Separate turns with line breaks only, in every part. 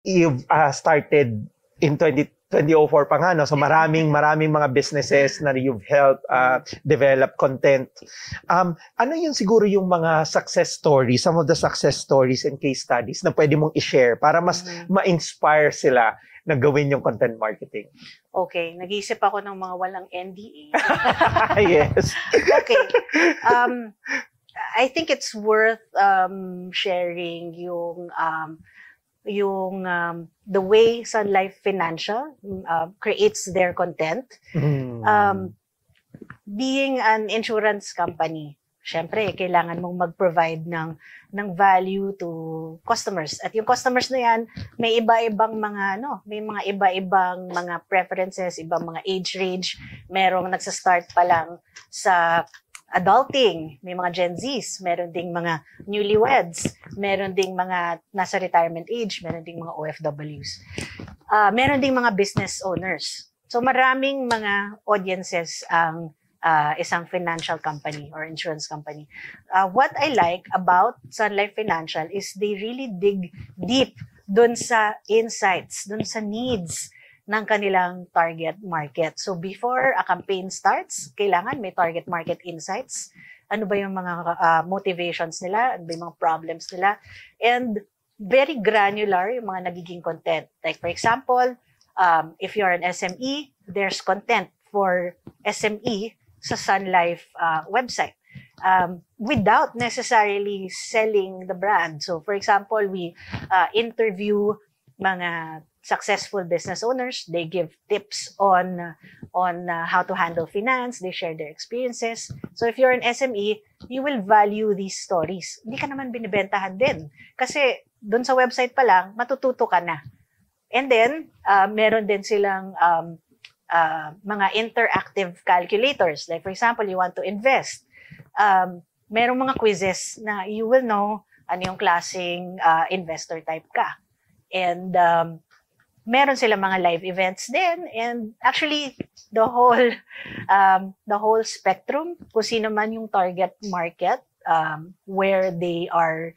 you've started in 2004 pa nga, no? So maraming mga businesses na you've helped develop content. Ano yun siguro yung mga success stories, some of the success stories and case studies na pwede mong i-share para mas ma-inspire sila na gawin yung content marketing?
Okay, nag-iisip ako ng mga walang NDA.
Yes.
Okay. I think it's worth sharing yung the way Sun Life Financial creates their content. Being an insurance company, syempre kailangan mong mag-provide ng value to customers. At yung customers na yan, may iba-ibang mga preferences, ibang mga age range. Merong nagsa-start pa lang sa adulting, may mga Gen Zs, meron ding mga newlyweds, meron ding mga nasa retirement age, meron ding mga OFWs. Meron ding mga business owners. So maraming mga audiences ang isang financial company or insurance company. What I like about Sun Life Financial is they really dig deep dun sa insights, dun sa needs ng kanilang target market. So before a campaign starts, kailangan may target market insights. Ano ba yung mga motivations nila? Ano ba yung mga problems nila? And very granular yung mga nagiging content. Like for example, if you're an SME, there's content for SME sa Sun Life website. Without necessarily selling the brand. So for example, we interview mga successful business owners. They give tips on how to handle finance. They share their experiences. So if you're an SME, you will value these stories. Hindi ka naman binibentahan din. Kasi doon sa website pa lang, matututo ka na. And then, meron din silang mga interactive calculators. Like for example, you want to invest. Merong mga quizzes na you will know ano yung klaseng investor type ka. And meron sila mga live events din, and actually the whole spectrum, kung sino man yung target market, where they are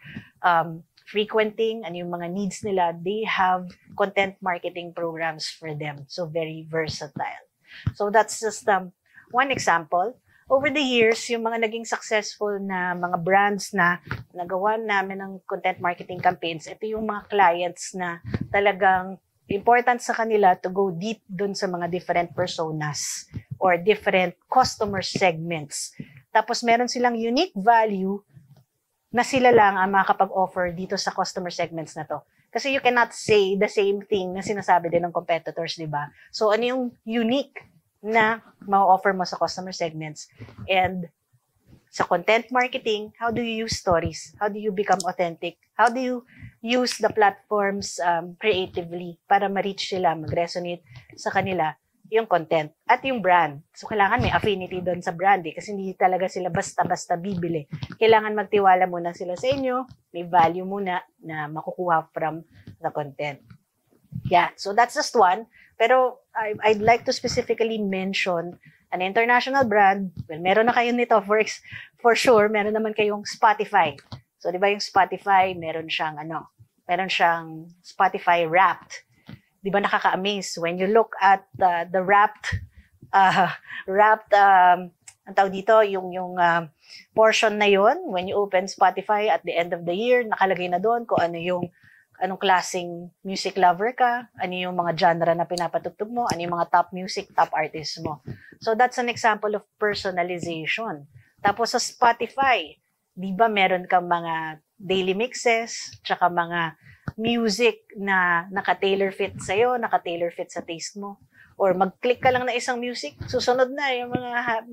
frequenting, and yung mga needs nila, they have content marketing programs for them. So very versatile. So that's just one example. Over the years, yung mga naging successful na mga brands na nagawa namin ng content marketing campaigns, ito yung mga clients na talagang important sa kanila to go deep dun sa mga different personas or different customer segments. Tapos meron silang unique value na sila lang ang makakapag-offer dito sa customer segments na to. Kasi you cannot say the same thing na sinasabi din ng competitors, di ba? So ano yung unique na ma-offer mo sa customer segments? And sa content marketing, how do you use stories? How do you become authentic? How do you use the platforms creatively para ma-reach sila, mag-resonate sa kanila yung content at yung brand. So, kailangan may affinity doon sa brand kasi hindi talaga sila basta-basta bibili. Kailangan magtiwala muna sila sa inyo, may value muna na makukuha from the content. Yeah, so that's just one. Pero I'd like to specifically mention an international brand. Well, meron na kayo nito for sure. Meron naman kayong Spotify. So, di ba yung Spotify, meron siyang Spotify Wrapped. Di ba nakaka-amaze when you look at the Wrapped, ang tawag dito, yung portion na yon when you open Spotify at the end of the year, nakalagay na doon kung anong klaseng music lover ka, ano yung mga genre na pinapatugtog mo, ano yung mga top music, top artists mo. So that's an example of personalization. Tapos sa Spotify, di ba meron kang mga daily mixes, tsaka mga music na naka-tailor fit sa'yo, naka-tailor fit sa taste mo. Or mag-click ka lang na isang music, susunod na yung mga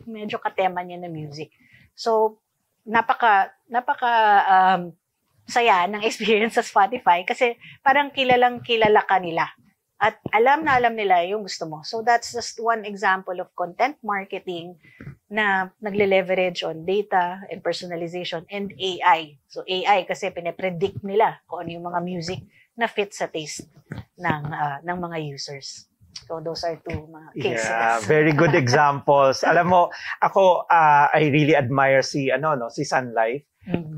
medyo katema niya na music. So, napaka saya ng experience sa Spotify kasi parang kilala ka nila. At alam nila yung gusto mo. So that's just one example of content marketing na nagle-leverage on data and personalization and AI. So AI kasi pine-predict nila kung ano yung mga music na fit sa taste ng mga users. So those are two mga cases.
Yeah, very good examples. Alam mo, ako I really admire si Sun Life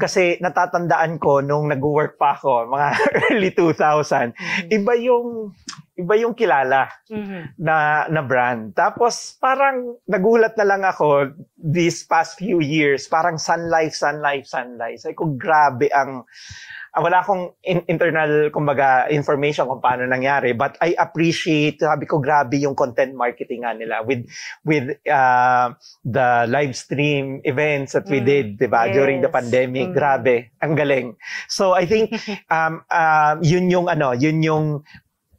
Kasi natatandaan ko nung nag-work pa ako, mga early 2000, iba yung kilala na brand. Tapos parang nagulat na lang ako these past few years, parang Sun Life. Sabi ko, grabe wala akong internal, kumbaga, information kung paano nangyari, but I appreciate, sabi ko, grabe yung content marketing nga nila with the live stream events that we did, diba, during the pandemic. Grabe, ang galing. So I think yun yung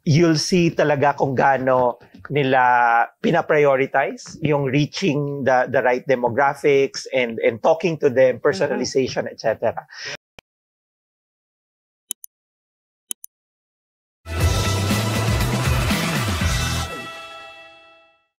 you'll see talaga kung gaano nila pina-prioritize yung reaching the right demographics and talking to them, personalization, etc.